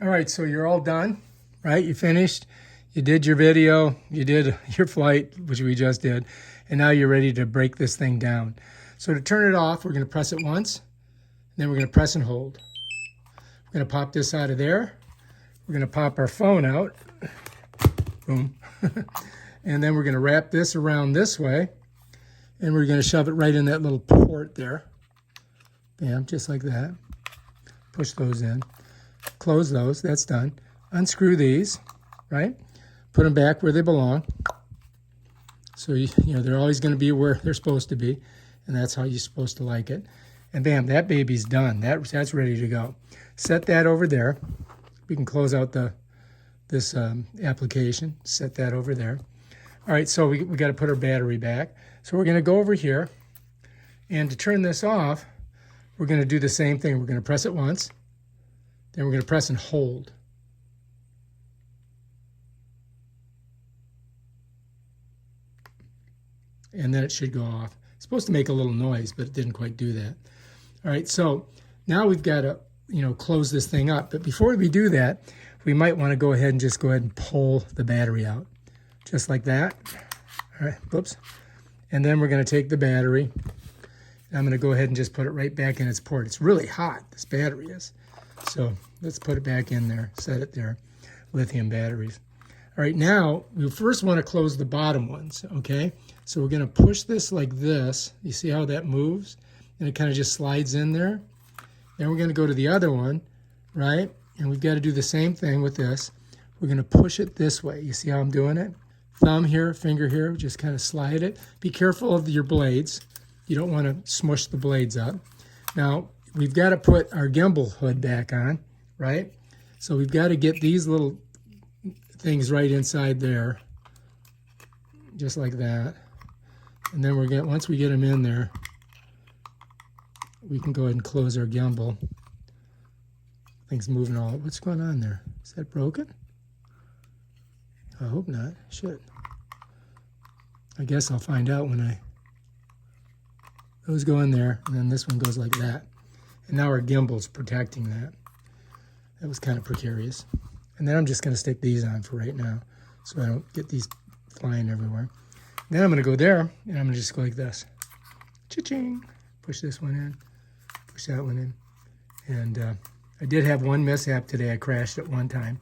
All right, so you're all done, right? You finished, you did your video, you did your flight, which we just did, and now you're ready to break this thing down. So to turn it off, we're gonna press it once, then we're gonna press and hold. We're gonna pop this out of there. We're gonna pop our phone out, boom. And then we're gonna wrap this around this way, and we're gonna shove it right in that little port there. Bam, just like that. Push those in. Close those, that's done. Unscrew these, right? Put them back where they belong. So, you know, they're always going to be where they're supposed to be, and that's how you're supposed to like it. And bam, that baby's done. That's ready to go. Set that over there. We can close out this application. Set that over there. All right, so we got to put our battery back. So we're going to go over here, and to turn this off, we're going to do the same thing. We're going to press it once. Then we're going to press and hold. And then it should go off. It's supposed to make a little noise, but it didn't quite do that. All right, so now we've got to, close this thing up. But before we do that, we might want to go ahead and pull the battery out. Just like that. All right, whoops. And then we're going to take the battery. And I'm going to go ahead and just put it right back in its port. It's really hot, this battery is. So let's put it back in there, set it there, lithium batteries. All right, now we first want to close the bottom ones, okay? So we're going to push this like this. You see how that moves? And it kind of just slides in there. Then we're going to go to the other one, right? And we've got to do the same thing with this. We're going to push it this way. You see how I'm doing it? Thumb here, finger here, just kind of slide it. Be careful of your blades. You don't want to smush the blades up. Now, we've got to put our gimbal hood back on, right? So we've got to get these little things right inside there, just like that. And then once we get them in there, we can go ahead and close our gimbal. Things moving all. What's going on there? Is that broken? I hope not. Shit. I guess I'll find out when those go in there, and then this one goes like that. And now our gimbal's protecting that. That was kind of precarious. And then I'm just going to stick these on for right now so I don't get these flying everywhere. Then I'm going to go there, and I'm going to just go like this. Cha-ching! Push this one in, push that one in. And I did have one mishap today. I crashed at one time,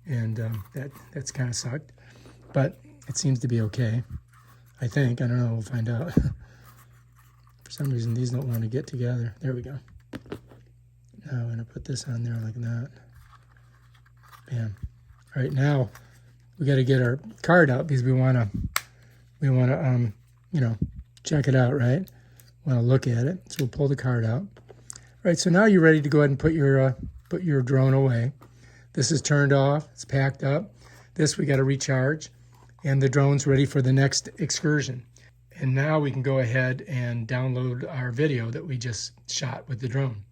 and that's kind of sucked. But it seems to be okay, I think. I don't know. We'll find out. For some reason, these don't want to get together. There we go. Now I'm going to put this on there like that. Bam. All right, now we got to get our card out because we want to, check it out, right? Want to look at it. So we'll pull the card out. All right, so now you're ready to go ahead and put your drone away. This is turned off. It's packed up. This we got to recharge, and the drone's ready for the next excursion. And now we can go ahead and download our video that we just shot with the drone.